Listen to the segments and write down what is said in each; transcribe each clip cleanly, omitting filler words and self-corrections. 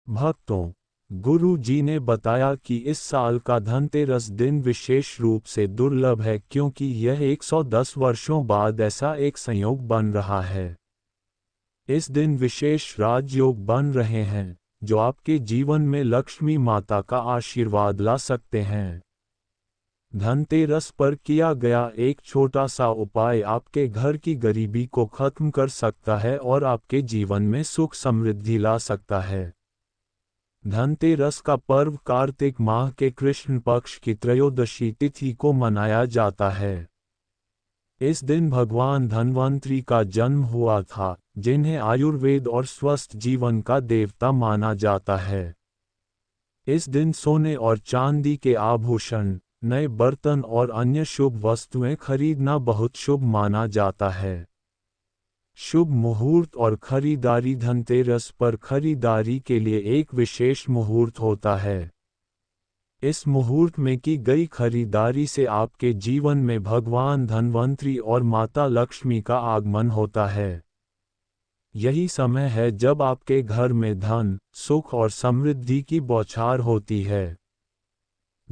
भक्तों, गुरु जी ने बताया कि इस साल का धनतेरस दिन विशेष रूप से दुर्लभ है क्योंकि यह 110 वर्षों बाद ऐसा एक संयोग बन रहा है। इस दिन विशेष राजयोग बन रहे हैं, जो आपके जीवन में लक्ष्मी माता का आशीर्वाद ला सकते हैं। धनतेरस पर किया गया एक छोटा सा उपाय आपके घर की गरीबी को खत्म कर सकता है और आपके जीवन में सुख समृद्धि ला सकता है। धनतेरस का पर्व कार्तिक माह के कृष्ण पक्ष की त्रयोदशी तिथि को मनाया जाता है। इस दिन भगवान धन्वंतरि का जन्म हुआ था, जिन्हें आयुर्वेद और स्वस्थ जीवन का देवता माना जाता है। इस दिन सोने और चांदी के आभूषण, नए बर्तन और अन्य शुभ वस्तुएं खरीदना बहुत शुभ माना जाता है। शुभ मुहूर्त और खरीदारी। धनतेरस पर खरीदारी के लिए एक विशेष मुहूर्त होता है। इस मुहूर्त में की गई खरीदारी से आपके जीवन में भगवान धन्वंतरि और माता लक्ष्मी का आगमन होता है। यही समय है जब आपके घर में धन, सुख और समृद्धि की बौछार होती है।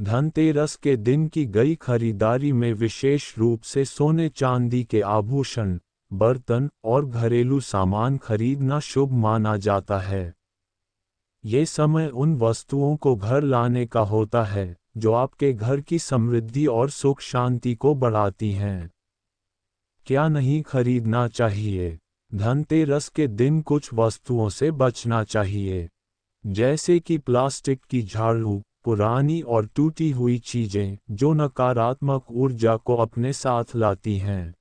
धनतेरस के दिन की गई खरीदारी में विशेष रूप से सोने चांदी के आभूषण, बर्तन और घरेलू सामान खरीदना शुभ माना जाता है। ये समय उन वस्तुओं को घर लाने का होता है जो आपके घर की समृद्धि और सुख शांति को बढ़ाती हैं। क्या नहीं खरीदना चाहिए? धनतेरस के दिन कुछ वस्तुओं से बचना चाहिए, जैसे कि प्लास्टिक की झाड़ू, पुरानी और टूटी हुई चीजें जो नकारात्मक ऊर्जा को अपने साथ लाती हैं।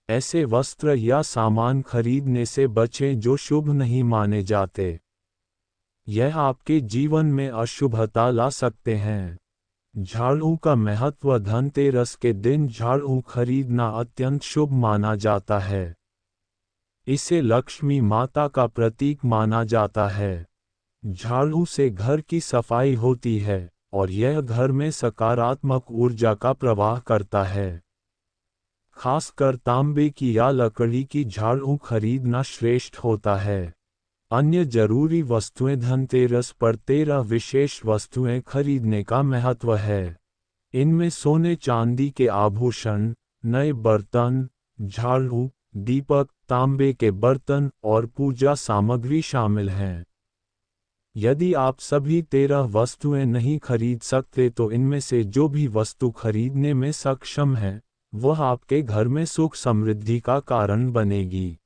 ऐसे वस्त्र या सामान खरीदने से बचें जो शुभ नहीं माने जाते। यह आपके जीवन में अशुभता ला सकते हैं। झाड़ू का महत्व। धनतेरस के दिन झाड़ू खरीदना अत्यंत शुभ माना जाता है। इसे लक्ष्मी माता का प्रतीक माना जाता है। झाड़ू से घर की सफाई होती है और यह घर में सकारात्मक ऊर्जा का प्रवाह करता है। खासकर तांबे की या लकड़ी की झाड़ू खरीदना श्रेष्ठ होता है। अन्य जरूरी वस्तुएं। धनतेरस पर 13 विशेष वस्तुएं खरीदने का महत्व है। इनमें सोने चांदी के आभूषण, नए बर्तन, झाड़ू, दीपक, तांबे के बर्तन और पूजा सामग्री शामिल हैं। यदि आप सभी 13 वस्तुएं नहीं खरीद सकते तो इनमें से जो भी वस्तु खरीदने में सक्षम है, वह आपके घर में सुख समृद्धि का कारण बनेगी।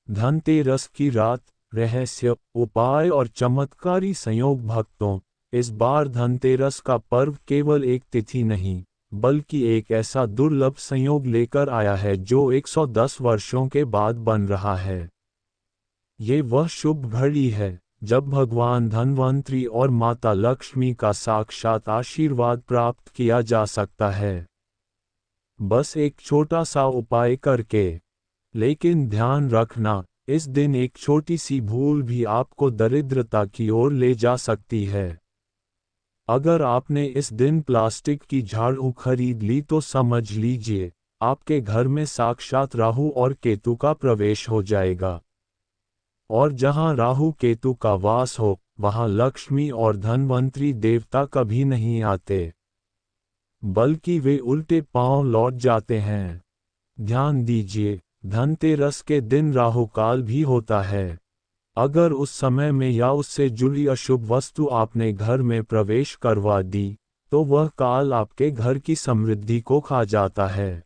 धनतेरस की रात, रहस्य, उपाय और चमत्कारी संयोग। भक्तों, इस बार धनतेरस का पर्व केवल एक तिथि नहीं, बल्कि एक ऐसा दुर्लभ संयोग लेकर आया है जो 110 वर्षों के बाद बन रहा है। ये वह शुभ घड़ी है जब भगवान धन्वंतरि और माता लक्ष्मी का साक्षात आशीर्वाद प्राप्त किया जा सकता है। बस एक छोटा सा उपाय करके। लेकिन ध्यान रखना, इस दिन एक छोटी सी भूल भी आपको दरिद्रता की ओर ले जा सकती है। अगर आपने इस दिन प्लास्टिक की झाड़ू खरीद ली तो समझ लीजिए, आपके घर में साक्षात राहु और केतु का प्रवेश हो जाएगा। और जहां राहु केतु का वास हो, वहां लक्ष्मी और धन्वंतरि देवता कभी नहीं आते, बल्कि वे उल्टे पांव लौट जाते हैं। ध्यान दीजिए, धनतेरस के दिन राहु काल भी होता है। अगर उस समय में या उससे जुड़ी अशुभ वस्तु आपने घर में प्रवेश करवा दी, तो वह काल आपके घर की समृद्धि को खा जाता है।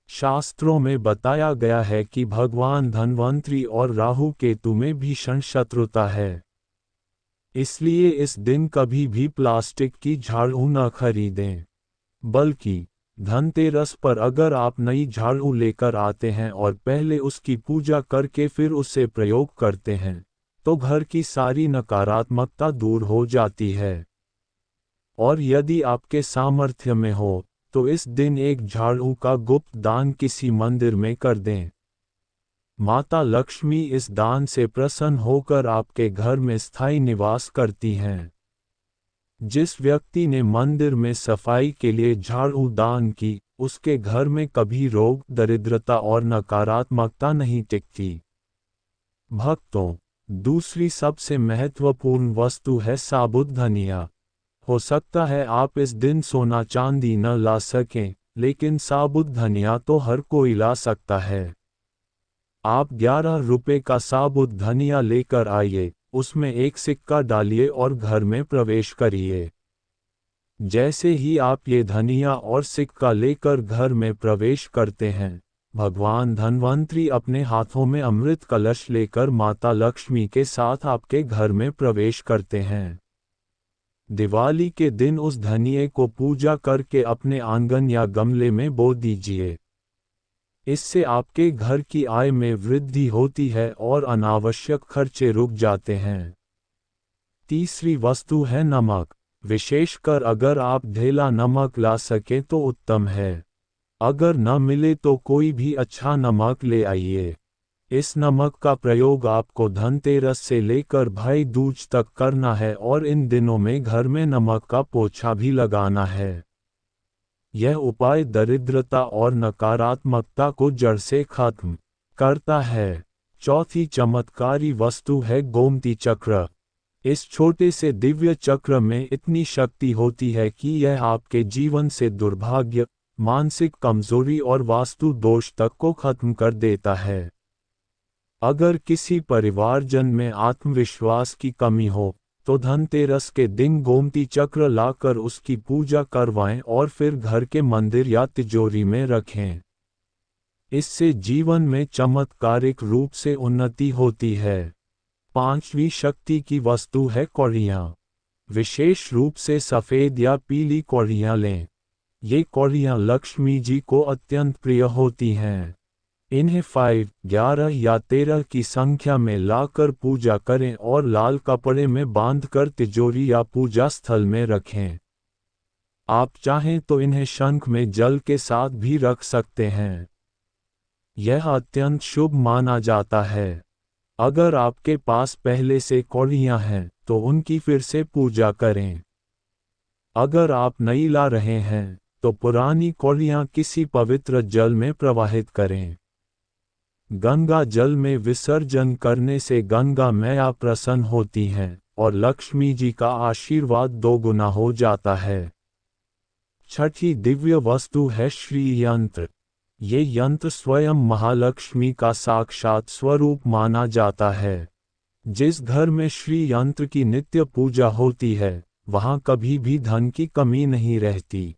शास्त्रों में बताया गया है कि भगवान धन्वंतरि और राहु केतु में भीषण शत्रुता है। इसलिए इस दिन कभी भी प्लास्टिक की झाड़ू न खरीदें। बल्कि धनतेरस पर अगर आप नई झाड़ू लेकर आते हैं और पहले उसकी पूजा करके फिर उसे प्रयोग करते हैं, तो घर की सारी नकारात्मकता दूर हो जाती है। और यदि आपके सामर्थ्य में हो, तो इस दिन एक झाड़ू का गुप्त दान किसी मंदिर में कर दें। माता लक्ष्मी इस दान से प्रसन्न होकर आपके घर में स्थायी निवास करती हैं। जिस व्यक्ति ने मंदिर में सफाई के लिए झाड़ू दान की, उसके घर में कभी रोग, दरिद्रता और नकारात्मकता नहीं टिकती। भक्तों, दूसरी सबसे महत्वपूर्ण वस्तु है साबुत धनिया। हो सकता है आप इस दिन सोना चांदी न ला सकें, लेकिन साबुत धनिया तो हर कोई ला सकता है। आप 11 रुपए का साबुत धनिया लेकर आइए, उसमें एक सिक्का डालिए और घर में प्रवेश करिए। जैसे ही आप ये धनिया और सिक्का लेकर घर में प्रवेश करते हैं, भगवान धन्वंतरी अपने हाथों में अमृत कलश लेकर माता लक्ष्मी के साथ आपके घर में प्रवेश करते हैं। दिवाली के दिन उस धनिये को पूजा करके अपने आंगन या गमले में बो दीजिए। इससे आपके घर की आय में वृद्धि होती है और अनावश्यक खर्चे रुक जाते हैं। तीसरी वस्तु है नमक। विशेषकर अगर आप ढेला नमक ला सके तो उत्तम है। अगर न मिले तो कोई भी अच्छा नमक ले आइए। इस नमक का प्रयोग आपको धनतेरस से लेकर भाई दूज तक करना है और इन दिनों में घर में नमक का पोछा भी लगाना है। यह उपाय दरिद्रता और नकारात्मकता को जड़ से खत्म करता है। चौथी चमत्कारी वस्तु है गोमती चक्र। इस छोटे से दिव्य चक्र में इतनी शक्ति होती है कि यह आपके जीवन से दुर्भाग्य, मानसिक कमजोरी और वास्तु दोष तक को खत्म कर देता है। अगर किसी परिवारजन में आत्मविश्वास की कमी हो, तो धनतेरस के दिन गोमती चक्र लाकर उसकी पूजा करवाएं और फिर घर के मंदिर या तिजोरी में रखें। इससे जीवन में चमत्कारिक रूप से उन्नति होती है। पांचवी शक्ति की वस्तु है कौड़ियाँ। विशेष रूप से सफ़ेद या पीली कौड़ियाँ लें। ये कौड़ियाँ लक्ष्मी जी को अत्यंत प्रिय होती हैं। इन्हें 5, 11 या 13 की संख्या में लाकर पूजा करें और लाल कपड़े में बांधकर तिजोरी या पूजा स्थल में रखें। आप चाहें तो इन्हें शंख में जल के साथ भी रख सकते हैं। यह अत्यंत शुभ माना जाता है। अगर आपके पास पहले से कौड़ियाँ हैं, तो उनकी फिर से पूजा करें। अगर आप नई ला रहे हैं, तो पुरानी कौड़ियाँ किसी पवित्र जल में प्रवाहित करें। गंगा जल में विसर्जन करने से गंगा मैया प्रसन्न होती हैं और लक्ष्मी जी का आशीर्वाद दोगुना हो जाता है। छठी दिव्य वस्तु है श्री यंत्र। ये यंत्र स्वयं महालक्ष्मी का साक्षात स्वरूप माना जाता है। जिस घर में श्री यंत्र की नित्य पूजा होती है, वहाँ कभी भी धन की कमी नहीं रहती।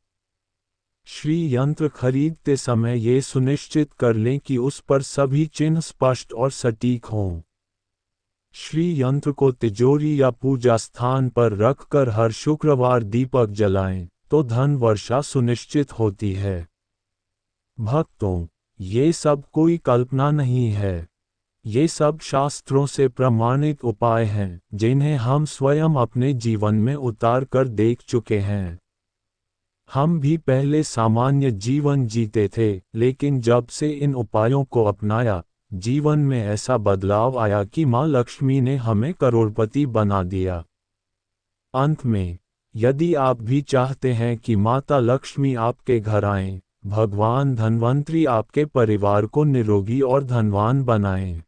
श्री यंत्र खरीदते समय ये सुनिश्चित कर लें कि उस पर सभी चिन्ह स्पष्ट और सटीक हों। श्री यंत्र को तिजोरी या पूजा स्थान पर रखकर हर शुक्रवार दीपक जलाएं, तो धन वर्षा सुनिश्चित होती है। भक्तों, ये सब कोई कल्पना नहीं है। ये सब शास्त्रों से प्रमाणित उपाय हैं, जिन्हें हम स्वयं अपने जीवन में उतार कर देख चुके हैं। हम भी पहले सामान्य जीवन जीते थे, लेकिन जब से इन उपायों को अपनाया, जीवन में ऐसा बदलाव आया कि माँ लक्ष्मी ने हमें करोड़पति बना दिया। अंत में, यदि आप भी चाहते हैं कि माता लक्ष्मी आपके घर आएं, भगवान धन्वंतरी आपके परिवार को निरोगी और धनवान बनाएं,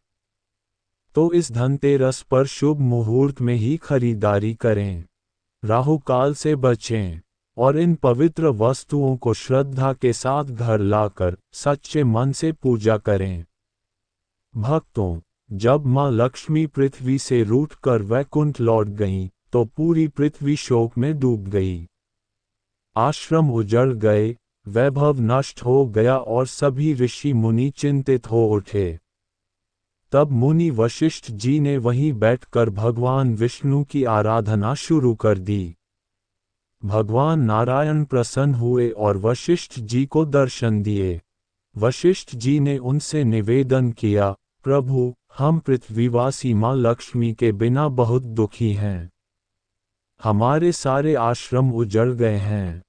तो इस धनतेरस पर शुभ मुहूर्त में ही खरीदारी करें। राहु काल से बचें और इन पवित्र वस्तुओं को श्रद्धा के साथ घर लाकर सच्चे मन से पूजा करें। भक्तों, जब माँ लक्ष्मी पृथ्वी से रूठकर वैकुंठ लौट गईं, तो पूरी पृथ्वी शोक में डूब गई। आश्रम उजड़ गए, वैभव नष्ट हो गया और सभी ऋषि मुनि चिंतित हो उठे। तब मुनि वशिष्ठ जी ने वहीं बैठकर भगवान विष्णु की आराधना शुरू कर दी। भगवान नारायण प्रसन्न हुए और वशिष्ठ जी को दर्शन दिए। वशिष्ठ जी ने उनसे निवेदन किया, प्रभु, हम पृथ्वीवासी माँ लक्ष्मी के बिना बहुत दुखी हैं। हमारे सारे आश्रम उजड़ गए हैं।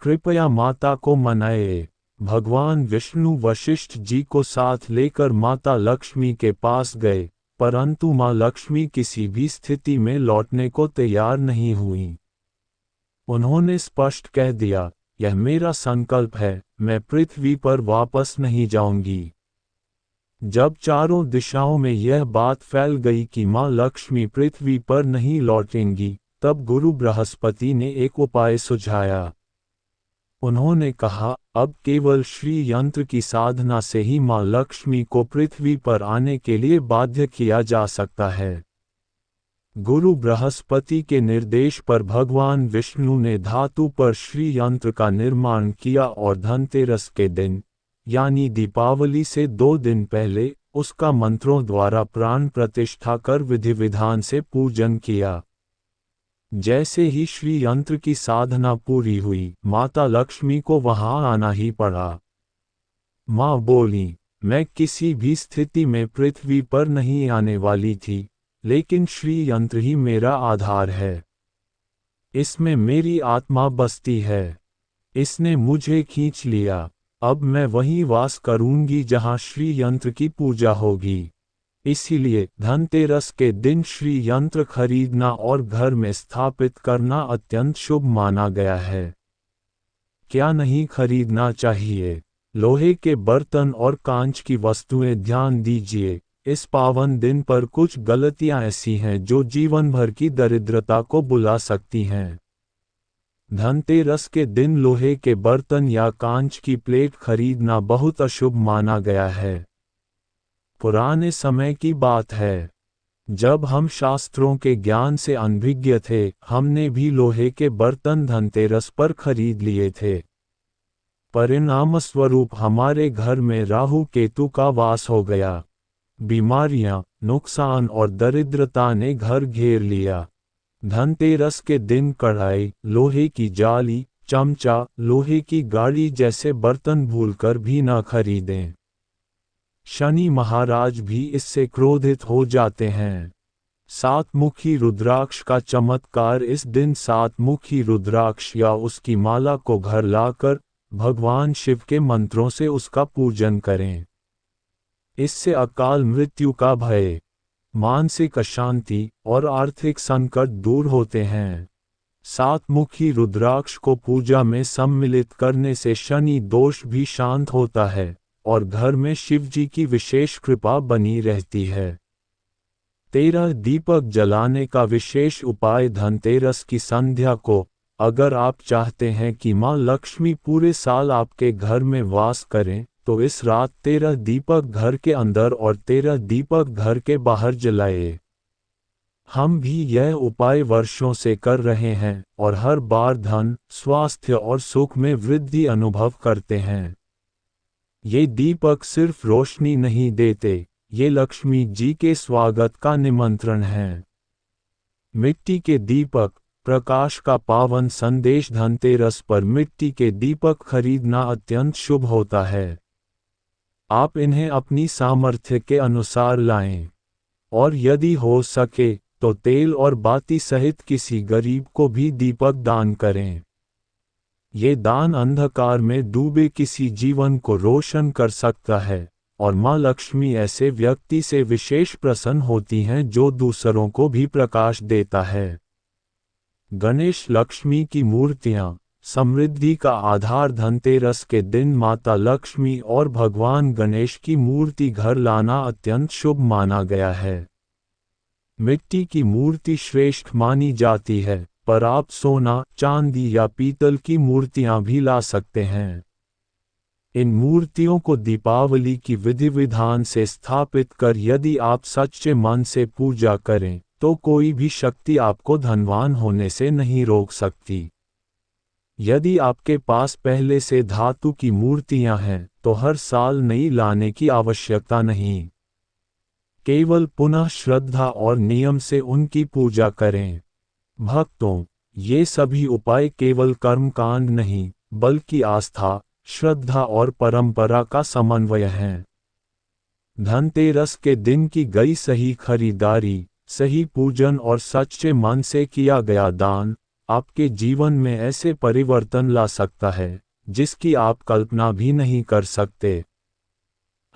कृपया माता को मनाए। भगवान विष्णु वशिष्ठ जी को साथ लेकर माता लक्ष्मी के पास गए, परंतु माँ लक्ष्मी किसी भी स्थिति में लौटने को तैयार नहीं हुई। उन्होंने स्पष्ट कह दिया, यह मेरा संकल्प है, मैं पृथ्वी पर वापस नहीं जाऊंगी। जब चारों दिशाओं में यह बात फैल गई कि माँ लक्ष्मी पृथ्वी पर नहीं लौटेंगी, तब गुरु बृहस्पति ने एक उपाय सुझाया। उन्होंने कहा, अब केवल श्री यंत्र की साधना से ही माँ लक्ष्मी को पृथ्वी पर आने के लिए बाध्य किया जा सकता है। गुरु बृहस्पति के निर्देश पर भगवान विष्णु ने धातु पर श्री यंत्र का निर्माण किया और धनतेरस के दिन, यानी दीपावली से 2 दिन पहले, उसका मंत्रों द्वारा प्राण प्रतिष्ठा कर विधि विधान से पूजन किया। जैसे ही श्री यंत्र की साधना पूरी हुई, माता लक्ष्मी को वहां आना ही पड़ा। माँ बोली, मैं किसी भी स्थिति में पृथ्वी पर नहीं आने वाली थी, लेकिन श्री यंत्र ही मेरा आधार है। इसमें मेरी आत्मा बसती है। इसने मुझे खींच लिया। अब मैं वहीं वास करूंगी जहां श्री यंत्र की पूजा होगी। इसीलिए धनतेरस के दिन श्री यंत्र खरीदना और घर में स्थापित करना अत्यंत शुभ माना गया है। क्या नहीं खरीदना चाहिए? लोहे के बर्तन और कांच की वस्तुएं ध्यान दीजिए। इस पावन दिन पर कुछ गलतियां ऐसी हैं जो जीवन भर की दरिद्रता को बुला सकती हैं। धनतेरस के दिन लोहे के बर्तन या कांच की प्लेट खरीदना बहुत अशुभ माना गया है। पुराने समय की बात है, जब हम शास्त्रों के ज्ञान से अनभिज्ञ थे, हमने भी लोहे के बर्तन धनतेरस पर खरीद लिए थे। परिणामस्वरूप हमारे घर में राहु केतु का वास हो गया। बीमारियां, नुकसान और दरिद्रता ने घर घेर लिया। धनतेरस के दिन कढ़ाई, लोहे की जाली, चमचा, लोहे की गाड़ी जैसे बर्तन भूलकर भी न खरीदें। शनि महाराज भी इससे क्रोधित हो जाते हैं। 7 मुखी रुद्राक्ष का चमत्कार। इस दिन 7 मुखी रुद्राक्ष या उसकी माला को घर लाकर भगवान शिव के मंत्रों से उसका पूजन करें। इससे अकाल मृत्यु का भय, मानसिक अशांति और आर्थिक संकट दूर होते हैं। 7 मुखी रुद्राक्ष को पूजा में सम्मिलित करने से शनि दोष भी शांत होता है और घर में शिवजी की विशेष कृपा बनी रहती है। 13 दीपक जलाने का विशेष उपाय। धनतेरस की संध्या को, अगर आप चाहते हैं कि माँ लक्ष्मी पूरे साल आपके घर में वास करें, तो इस रात 13 दीपक घर के अंदर और 13 दीपक घर के बाहर जलाए। हम भी यह उपाय वर्षों से कर रहे हैं और हर बार धन, स्वास्थ्य और सुख में वृद्धि अनुभव करते हैं। ये दीपक सिर्फ रोशनी नहीं देते, ये लक्ष्मी जी के स्वागत का निमंत्रण है। मिट्टी के दीपक, प्रकाश का पावन संदेश। धनतेरस पर मिट्टी के दीपक खरीदना अत्यंत शुभ होता है। आप इन्हें अपनी सामर्थ्य के अनुसार लाएं और यदि हो सके तो तेल और बाती सहित किसी गरीब को भी दीपक दान करें। ये दान अंधकार में डूबे किसी जीवन को रोशन कर सकता है और माँ लक्ष्मी ऐसे व्यक्ति से विशेष प्रसन्न होती हैं जो दूसरों को भी प्रकाश देता है। गणेश लक्ष्मी की मूर्तियाँ, समृद्धि का आधार। धनतेरस के दिन माता लक्ष्मी और भगवान गणेश की मूर्ति घर लाना अत्यंत शुभ माना गया है। मिट्टी की मूर्ति श्रेष्ठ मानी जाती है, पर आप सोना, चांदी या पीतल की मूर्तियां भी ला सकते हैं। इन मूर्तियों को दीपावली की विधि विधान से स्थापित कर यदि आप सच्चे मन से पूजा करें, तो कोई भी शक्ति आपको धनवान होने से नहीं रोक सकती। यदि आपके पास पहले से धातु की मूर्तियां हैं, तो हर साल नई लाने की आवश्यकता नहीं। केवल पुनः श्रद्धा और नियम से उनकी पूजा करें। भक्तों, ये सभी उपाय केवल कर्मकांड नहीं, बल्कि आस्था, श्रद्धा और परंपरा का समन्वय हैं। धनतेरस के दिन की गई सही खरीदारी, सही पूजन और सच्चे मन से किया गया दान आपके जीवन में ऐसे परिवर्तन ला सकता है जिसकी आप कल्पना भी नहीं कर सकते।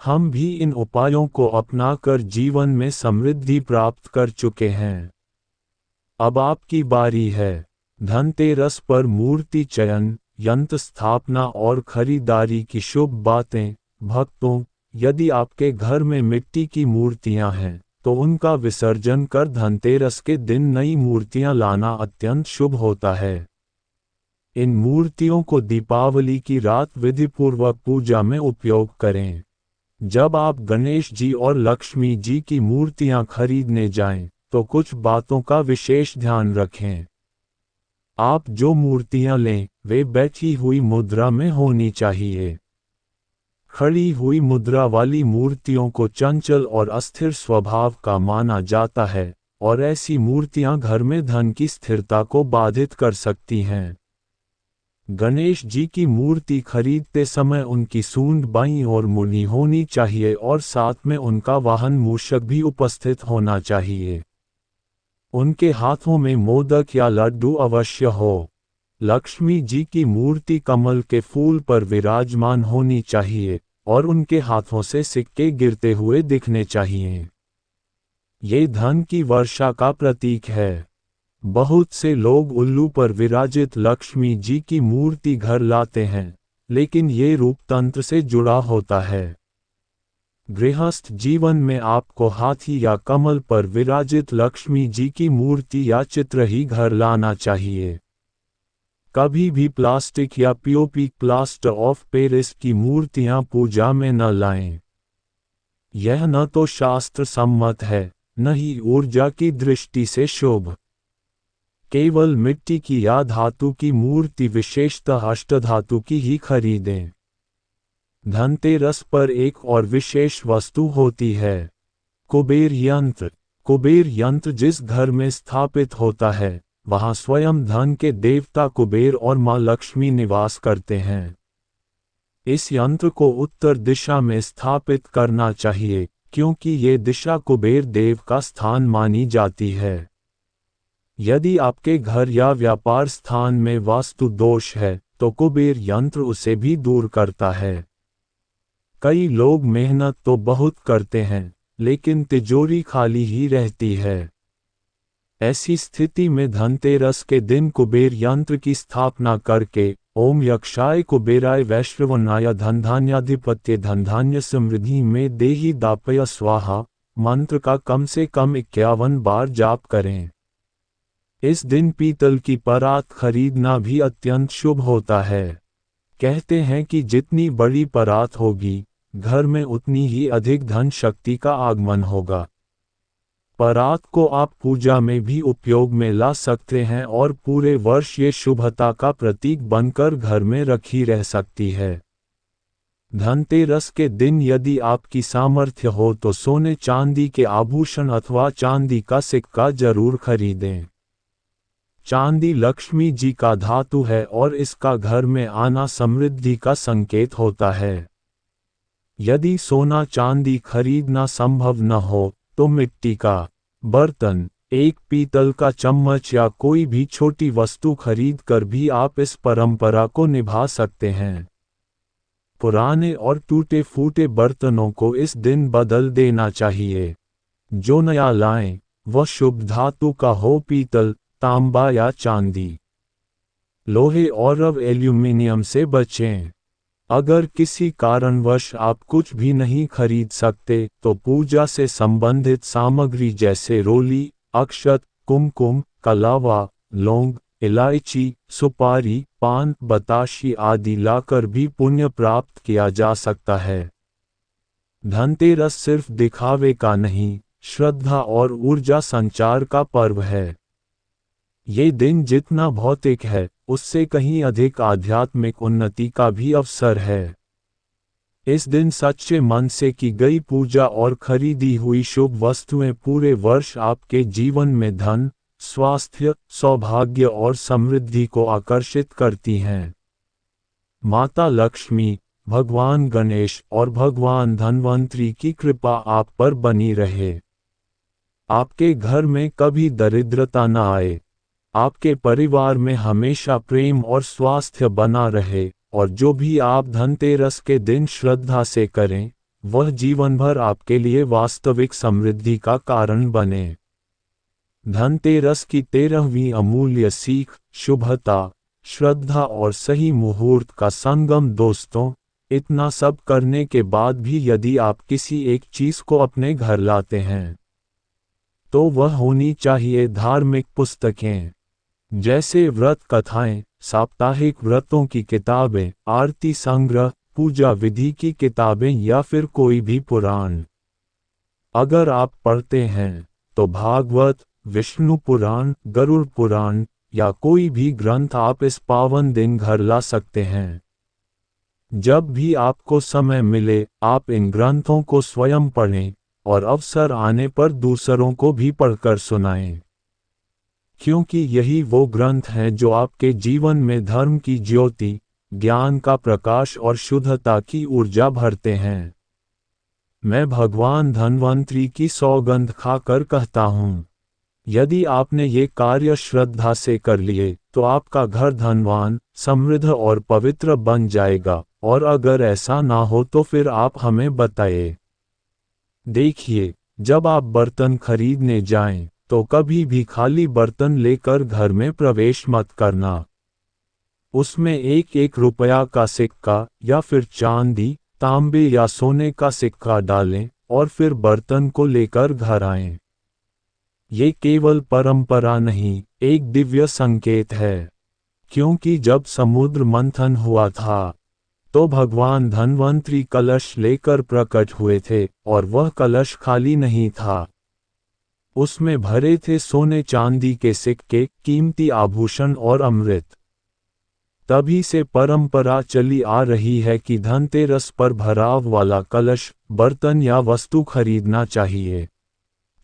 हम भी इन उपायों को अपनाकर जीवन में समृद्धि प्राप्त कर चुके हैं। अब आपकी बारी है। धनतेरस पर मूर्ति चयन, यंत्र स्थापना और खरीदारी की शुभ बातें। भक्तों, यदि आपके घर में मिट्टी की मूर्तियां हैं, तो उनका विसर्जन कर धनतेरस के दिन नई मूर्तियां लाना अत्यंत शुभ होता है। इन मूर्तियों को दीपावली की रात विधिपूर्वक पूजा में उपयोग करें। जब आप गणेश जी और लक्ष्मी जी की मूर्तियां खरीदने जाएं, तो कुछ बातों का विशेष ध्यान रखें। आप जो मूर्तियां लें, वे बैठी हुई मुद्रा में होनी चाहिए। खड़ी हुई मुद्रा वाली मूर्तियों को चंचल और अस्थिर स्वभाव का माना जाता है, और ऐसी मूर्तियां घर में धन की स्थिरता को बाधित कर सकती हैं। गणेश जी की मूर्ति खरीदते समय उनकी सूंड बाईं ओर मुड़ी होनी चाहिए और साथ में उनका वाहन मूषक भी उपस्थित होना चाहिए। उनके हाथों में मोदक या लड्डू अवश्य हो। लक्ष्मी जी की मूर्ति कमल के फूल पर विराजमान होनी चाहिए और उनके हाथों से सिक्के गिरते हुए दिखने चाहिए। ये धन की वर्षा का प्रतीक है। बहुत से लोग उल्लू पर विराजित लक्ष्मी जी की मूर्ति घर लाते हैं, लेकिन ये रूप तंत्र से जुड़ा होता है। गृहस्थ जीवन में आपको हाथी या कमल पर विराजित लक्ष्मी जी की मूर्ति या चित्र ही घर लाना चाहिए। कभी भी प्लास्टिक या पीओपी प्लास्टर ऑफ पेरिस की मूर्तियां पूजा में न लाएं। यह न तो शास्त्र सम्मत है, न ही ऊर्जा की दृष्टि से शुभ। केवल मिट्टी की या धातु की मूर्ति, विशेषतः अष्टधातु की ही खरीदें। धनतेरस पर एक और विशेष वस्तु होती है, कुबेर यंत्र। कुबेर यंत्र जिस घर में स्थापित होता है, वहां स्वयं धन के देवता कुबेर और मां लक्ष्मी निवास करते हैं। इस यंत्र को उत्तर दिशा में स्थापित करना चाहिए, क्योंकि ये दिशा कुबेर देव का स्थान मानी जाती है। यदि आपके घर या व्यापार स्थान में वास्तु दोष है, तो कुबेर यंत्र उसे भी दूर करता है। कई लोग मेहनत तो बहुत करते हैं, लेकिन तिजोरी खाली ही रहती है। ऐसी स्थिति में धनतेरस के दिन कुबेर यंत्र की स्थापना करके ओम यक्षाय कुबेराय वैश्रवणाय धनधान्याधिपत्य धनधान्य समृद्धि में देहि दापय स्वाहा मंत्र का कम से कम 51 बार जाप करें। इस दिन पीतल की परात खरीदना भी अत्यंत शुभ होता है। कहते हैं कि जितनी बड़ी परात होगी, घर में उतनी ही अधिक धन शक्ति का आगमन होगा। परात को आप पूजा में भी उपयोग में ला सकते हैं और पूरे वर्ष ये शुभता का प्रतीक बनकर घर में रखी रह सकती है। धनतेरस के दिन यदि आपकी सामर्थ्य हो तो सोने चांदी के आभूषण अथवा चांदी का सिक्का जरूर खरीदें। चांदी लक्ष्मी जी का धातु है और इसका घर में आना समृद्धि का संकेत होता है। यदि सोना चांदी खरीदना संभव न हो, तो मिट्टी का बर्तन, एक पीतल का चम्मच या कोई भी छोटी वस्तु खरीद कर भी आप इस परंपरा को निभा सकते हैं। पुराने और टूटे फूटे बर्तनों को इस दिन बदल देना चाहिए। जो नया लाएं, वह शुभ धातु का हो, पीतल, तांबा या चांदी। लोहे और एल्यूमीनियम से बचें। अगर किसी कारणवश आप कुछ भी नहीं खरीद सकते, तो पूजा से संबंधित सामग्री जैसे रोली, अक्षत, कुमकुम, कलावा, लौंग, इलायची, सुपारी, पान, बताशी आदि लाकर भी पुण्य प्राप्त किया जा सकता है। धनतेरस सिर्फ दिखावे का नहीं, श्रद्धा और ऊर्जा संचार का पर्व है। ये दिन जितना भौतिक है, उससे कहीं अधिक आध्यात्मिक उन्नति का भी अवसर है। इस दिन सच्चे मन से की गई पूजा और खरीदी हुई शुभ वस्तुएं पूरे वर्ष आपके जीवन में धन, स्वास्थ्य, सौभाग्य और समृद्धि को आकर्षित करती हैं। माता लक्ष्मी, भगवान गणेश और भगवान धन्वंतरी की कृपा आप पर बनी रहे। आपके घर में कभी दरिद्रता न आए। आपके परिवार में हमेशा प्रेम और स्वास्थ्य बना रहे, और जो भी आप धनतेरस के दिन श्रद्धा से करें, वह जीवन भर आपके लिए वास्तविक समृद्धि का कारण बने। धनतेरस की 13वीं अमूल्य सीख, शुभता, श्रद्धा और सही मुहूर्त का संगम। दोस्तों, इतना सब करने के बाद भी यदि आप किसी एक चीज को अपने घर लाते हैं तो वह होनी चाहिए धार्मिक पुस्तकें, जैसे व्रत कथाएं, साप्ताहिक व्रतों की किताबें, आरती संग्रह, पूजा विधि की किताबें या फिर कोई भी पुराण। अगर आप पढ़ते हैं तो भागवत, विष्णु पुराण, गरुड़ पुराण या कोई भी ग्रंथ आप इस पावन दिन घर ला सकते हैं। जब भी आपको समय मिले आप इन ग्रंथों को स्वयं पढ़ें और अवसर आने पर दूसरों को भी पढ़कर सुनाएं, क्योंकि यही वो ग्रंथ हैं जो आपके जीवन में धर्म की ज्योति, ज्ञान का प्रकाश और शुद्धता की ऊर्जा भरते हैं। मैं भगवान धन्वंतरी की सौगंध खाकर कहता हूँ, यदि आपने ये कार्य श्रद्धा से कर लिए तो आपका घर धनवान, समृद्ध और पवित्र बन जाएगा, और अगर ऐसा ना हो तो फिर आप हमें बताइए। देखिए, जब आप बर्तन खरीदने जाएं तो कभी भी खाली बर्तन लेकर घर में प्रवेश मत करना। उसमें एक एक रुपया का सिक्का या फिर चांदी, तांबे या सोने का सिक्का डालें और फिर बर्तन को लेकर घर आएं। ये केवल परंपरा नहीं, एक दिव्य संकेत है, क्योंकि जब समुद्र मंथन हुआ था तो भगवान धन्वंतरी कलश लेकर प्रकट हुए थे और वह कलश खाली नहीं था। उसमें भरे थे सोने चांदी के सिक्के, कीमती आभूषण और अमृत। तभी से परंपरा चली आ रही है कि धनतेरस पर भराव वाला कलश, बर्तन या वस्तु खरीदना चाहिए,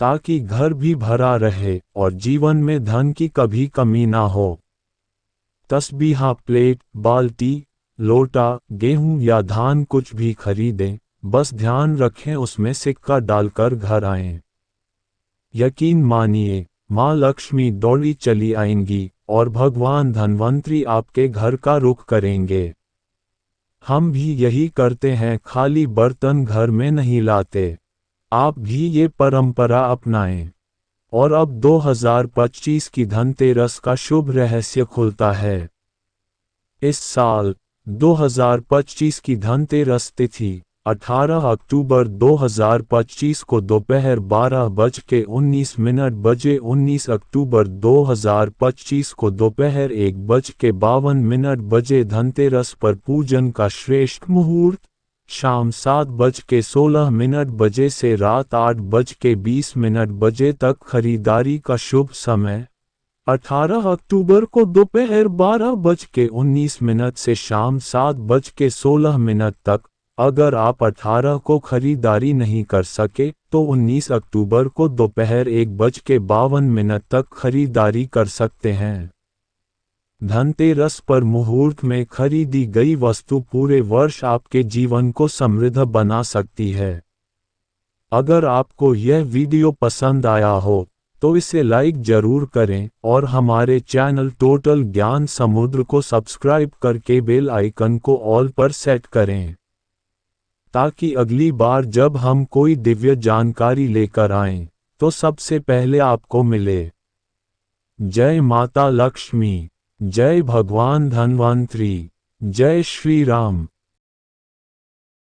ताकि घर भी भरा रहे और जीवन में धन की कभी कमी ना हो। तस्बीहा, प्लेट, बाल्टी, लोटा, गेहूं या धान कुछ भी खरीदें, बस ध्यान रखें उसमें सिक्का डालकर घर आएं। यकीन मानिए, माँ लक्ष्मी दौड़ी चली आएंगी और भगवान धन्वंतरी आपके घर का रुख करेंगे। हम भी यही करते हैं, खाली बर्तन घर में नहीं लाते। आप भी ये परंपरा अपनाएं। और अब 2025 की धनतेरस का शुभ रहस्य खुलता है। इस साल 2025 की धनतेरस तिथि 18 अक्टूबर 2025 को दोपहर 12:19 बजे, 19 अक्टूबर 2025 को दोपहर 1:52 बजे धनतेरस पर पूजन का श्रेष्ठ मुहूर्त, शाम 7:16 बजे से रात 8:20 बजे तक। खरीदारी का शुभ समय 18 अक्टूबर को दोपहर 12:19 से शाम 7:16 तक। अगर आप 18 को खरीदारी नहीं कर सके तो 19 अक्टूबर को दोपहर 1:52 तक खरीदारी कर सकते हैं। धनतेरस पर मुहूर्त में खरीदी गई वस्तु पूरे वर्ष आपके जीवन को समृद्ध बना सकती है। अगर आपको यह वीडियो पसंद आया हो तो इसे लाइक जरूर करें और हमारे चैनल टोटल ज्ञान समुद्र को सब्सक्राइब करके बेल आइकन को ऑल पर सेट करें, ताकि अगली बार जब हम कोई दिव्य जानकारी लेकर आएं तो सबसे पहले आपको मिले। जय माता लक्ष्मी, जय भगवान धन्वंतरी, जय श्री राम।